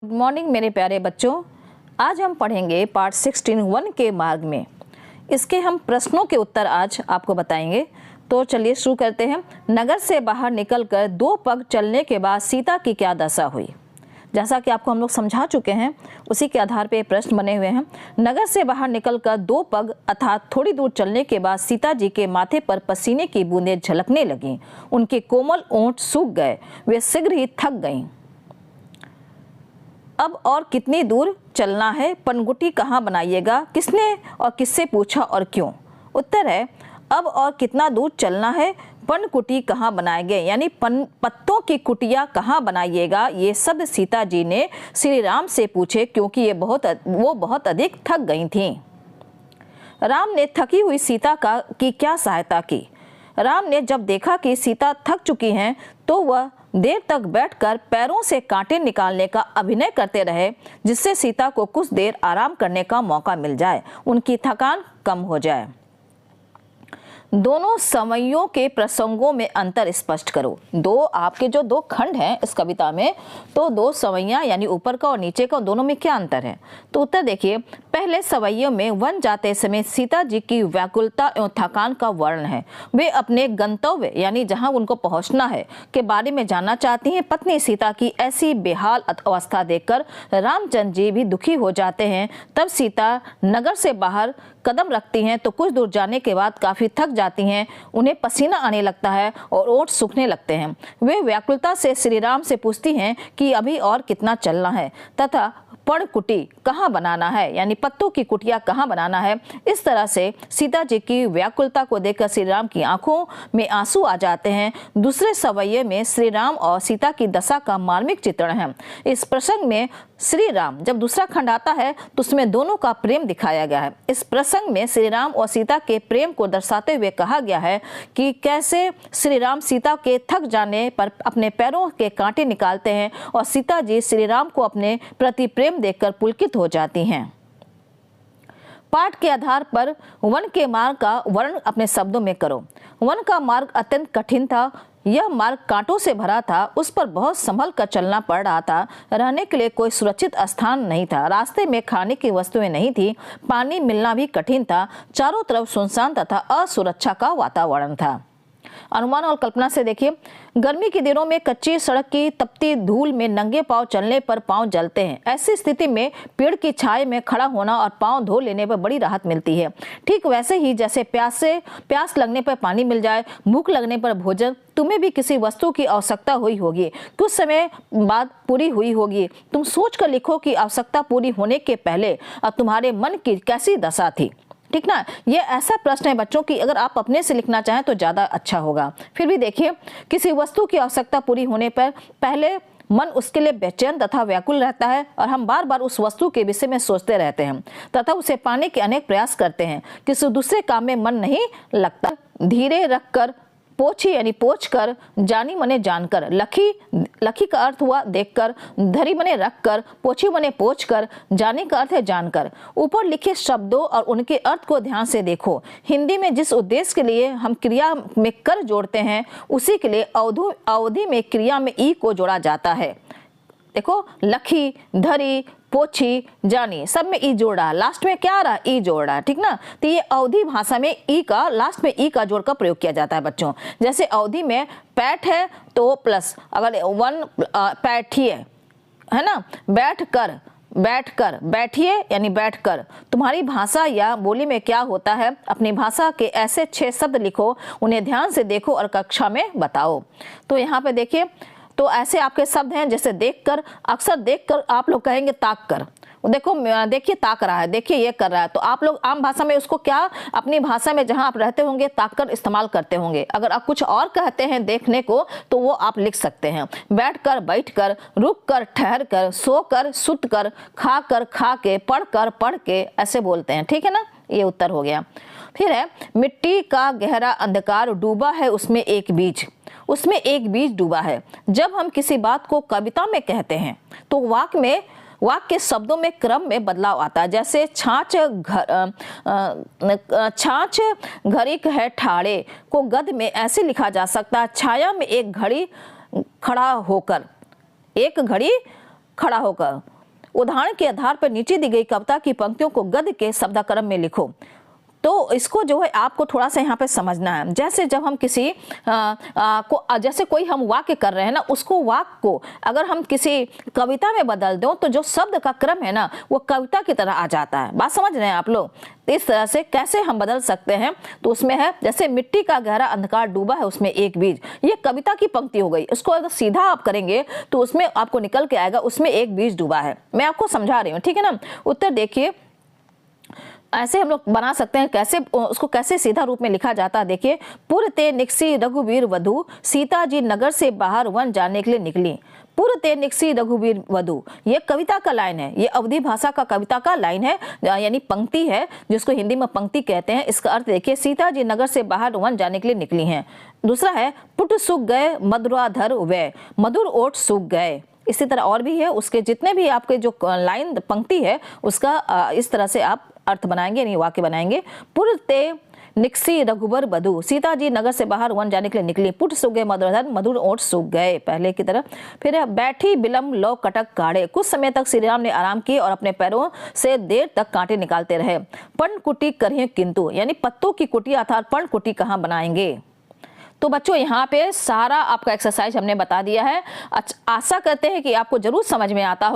Good morning मेरे प्यारे बच्चों। आज हम पढ़ेंगे पार्ट 16 वन के मार्ग में। इसके हम प्रश्नों के उत्तर आज आपको बताएंगे। तो चलिए शुरू करते हैं। नगर से बाहर निकलकर 2 पग चलने के बाद सीता की क्या दशा हुई। जैसा कि आपको हम लोग समझा चुके हैं, उसी के आधार पे प्रश्न बने हुए हैं। नगर से बाहर निकलकर 2 पग अर्थात थोड़ी दूर चलने के बाद सीता जी के माथे पर पसीने की बूंदें झलकने लगीं। उनके कोमल ओंठ सूख गए, वे शीघ्र ही थक गईं। अब और कितनी दूर चलना है, पनगुटी कहाँ बनाइएगा, किसने और किससे पूछा और क्यों। उत्तर है अब और कितना दूर चलना है, पनकुटी कहाँ बनाएंगे, यानी पत्तों की कुटिया कहाँ बनाइएगा। ये शब्द सीता जी ने श्री राम से पूछे क्योंकि वो बहुत अधिक थक गई थीं। राम ने थकी हुई सीता की क्या सहायता की। राम ने जब देखा कि सीता थक चुकी हैं तो वह देर तक बैठकर पैरों से कांटे निकालने का अभिनय करते रहे, जिससे सीता को कुछ देर आराम करने का मौका मिल जाए, उनकी थकान कम हो जाए। दोनों समयों के प्रसंगों में अंतर स्पष्ट करो। आपके जो 2 खंड हैं इस कविता में, तो 2 सवैयां यानी ऊपर का और नीचे का, दोनों में क्या अंतर है। तो उत्तर देखिए, पहले सवैयों में वन जाते समय सीता जी की व्याकुलता एवं थकान का वर्णन है। वे अपने गंतव्य यानी जहां उनको पहुंचना है के बारे में जानना चाहती हैं। पत्नी सीता की ऐसी बेहाल अवस्था देखकर रामचंद्र जी भी दुखी हो जाते हैं। तब सीता नगर से बाहर कदम रखती हैं तो कुछ दूर जाने के बाद काफी थक जाती हैं, उन्हें पसीना आने लगता है और ओंठ सूखने लगते हैं। वे व्याकुलता से श्री राम से पूछती हैं कि अभी और कितना चलना है तथा पणकुटी कहाँ बनाना है, यानी पत्तों की कुटिया कहाँ बनाना है। इस तरह से सीता जी की व्याकुलता को देखकर श्री राम की आंखों में आंसू आ जाते हैं। दूसरे सवैये में श्री राम और सीता की दशा का मार्मिक चित्रण है। इस प्रसंग में श्री राम, जब दूसरा खंड आता है तो उसमें दोनों का प्रेम दिखाया गया है। इस प्रसंग में श्री राम और सीता के प्रेम को दर्शाते हुए कहा गया है कि कैसे श्री राम सीता के थक जाने पर अपने पैरों के कांटे निकालते हैं और सीता जी श्री राम को अपने प्रति प्रेम देखकर पुलकित हो जाती हैं। पाठ के आधार पर वन के मार्ग का वर्णन अपने शब्दों में करो। वन का मार्ग अत्यंत कठिन था। यह मार्ग कांटों से भरा था, उस पर बहुत संभल कर चलना पड़ रहा था। रहने के लिए कोई सुरक्षित स्थान नहीं था। रास्ते में खाने की वस्तुएं नहीं थी। पानी मिलना भी कठिन था। चारों तरफ सुनसान तथा असुरक्षा का वातावरण था। अनुमान और कल्पना से देखिए, गर्मी के दिनों में कच्ची सड़क की तपती धूल में नंगे पांव चलने पर पांव जलते हैं। ऐसी स्थिति में पेड़ की छाया में खड़ा होना और पांव धो लेने पर बड़ी राहत मिलती है। ठीक वैसे ही जैसे प्यास लगने पर पानी मिल जाए, भूख लगने पर भोजन, तुम्हें भी किसी वस्तु की आवश्यकता हुई होगी, कुछ समय बाद पूरी हुई होगी। तुम सोच कर लिखो कि आवश्यकता पूरी होने के पहले अब तुम्हारे मन की कैसी दशा थी। ठीक ना, ये ऐसा प्रश्न है बच्चों की अगर आप अपने से लिखना चाहें तो ज्यादा अच्छा होगा। फिर भी देखिए, किसी वस्तु की आवश्यकता पूरी होने पर पहले मन उसके लिए बेचैन तथा व्याकुल रहता है और हम बार बार उस वस्तु के विषय में सोचते रहते हैं तथा उसे पाने के अनेक प्रयास करते हैं। किसी दूसरे काम में मन नहीं लगता। धीरे रखकर पोछी यानी पोछ कर, जानी मने जानकर, लखी का अर्थ हुआ देखकर, धरी मने रखकर, पोछी मने पोछ कर, जाने का अर्थ है जानकर। ऊपर लिखे शब्दों और उनके अर्थ को ध्यान से देखो। हिंदी में जिस उद्देश्य के लिए हम क्रिया में कर जोड़ते हैं उसी के लिए अवधि में क्रिया में ई को जोड़ा जाता है। देखो, लखी, धरी, पोछी, जानी, सब में ई जोड़ रहा है, लास्ट में क्या आ रहा है, ई जोड़ रहा है। ठीक ना, तो ये अवधि भाषा में ई का लास्ट में ई का जोड़ का प्रयोग किया जाता है बच्चों। जैसे अवधि में पैठ है तो प्लस, अगर वन पैठी है ना, बैठकर, बैठिए यानी बैठकर। तुम्हारी भाषा या बोली में क्या होता है, अपनी भाषा के ऐसे 6 शब्द लिखो, उन्हें ध्यान से देखो और कक्षा में बताओ। तो यहाँ पे देखिए, तो ऐसे आपके शब्द हैं जैसे देखकर। अक्सर देखकर आप लोग कहेंगे ताक कर। देखो, देखिए ताक रहा है, देखिए ये कर रहा है। तो आप लोग आम भाषा में उसको क्या, अपनी भाषा में जहां आप रहते होंगे ताक कर इस्तेमाल करते होंगे। अगर आप कुछ और कहते हैं देखने को तो वो आप लिख सकते हैं। बैठकर, बैठकर, रुककर, ठहर कर, सोकर, सुत कर, खाकर, खा के, पढ़कर, पढ़ के, ऐसे बोलते हैं। ठीक है ना, ये उत्तर हो गया। फिर है, मिट्टी का गहरा अंधकार डूबा है उसमें एक बीज डूबा है। जब हम किसी बात को कविता में कहते हैं तो वाक्य के शब्दों में क्रम में बदलाव आता है। जैसे छाछ घड़ी है ठाड़े को गद्य में ऐसे लिखा जा सकता है, छाया में एक घड़ी खड़ा होकर, एक घड़ी खड़ा होकर उदाहरण के आधार पर नीचे दी गई कविता की पंक्तियों को गद्य के शब्दाक्रम में लिखो। तो इसको जो है आपको थोड़ा सा यहाँ पे समझना है। जैसे जब हम किसी जैसे कोई हम वाक्य कर रहे हैं ना, उसको वाक्य को अगर हम किसी कविता में बदल दो तो जो शब्द का क्रम है ना वो कविता की तरह आ जाता है। बात समझ रहे हैं आप लोग? इस तरह से कैसे हम बदल सकते हैं, तो उसमें है जैसे मिट्टी का गहरा अंधकार डूबा है उसमें एक बीज, ये कविता की पंक्ति हो गई। इसको अगर सीधा आप करेंगे तो उसमें आपको निकल के आएगा उसमें एक बीज डूबा है। मैं आपको समझा रही हूँ, ठीक है ना। उत्तर देखिए, ऐसे हम लोग बना सकते हैं। कैसे उसको कैसे सीधा रूप में लिखा जाता है, देखिए। पुरते निकसी रघुवीर वधु, सीता जी नगर से बाहर वन जाने के लिए निकली। पुरते निकसी रघुवीर वधु, ये कविता का लाइन है, ये अवधी भाषा का कविता का लाइन है, यानी पंक्ति है, जिसको हिंदी में पंक्ति कहते हैं। इसका अर्थ देखिए, सीता जी नगर से बाहर वन जाने के लिए निकली हैं। दूसरा है पुट सूख गए मधुराधर वे, मधुर ओठ सूख गए। इसी तरह और भी है, उसके जितने भी आपके जो लाइन पंक्ति है उसका इस तरह से आप अर्थ बनाएंगे, यानी वाक्य बनाएंगे। पुरते निकसी रघुबर बधु, सीता जी नगर से बाहर वन जाने के लिए निकली। पुट सूख गए मधुराधर, मधुर ओठ सूख गए, पहले की तरह। फिर है बैठी बिलम लो कटक काढ़े, कुछ समय तक श्री राम ने आराम किए और अपने पैरों से देर तक कांटे निकालते रहे। पर्णकुटी करें किंतु, यानी पत्तों की कुटी अर्थात पर्णकुटी कहाँ बनाएंगे। तो बच्चों यहाँ पे सारा आपका एक्सरसाइज हमने बता दिया है। आशा करते हैं कि आपको जरूर समझ में आता हो।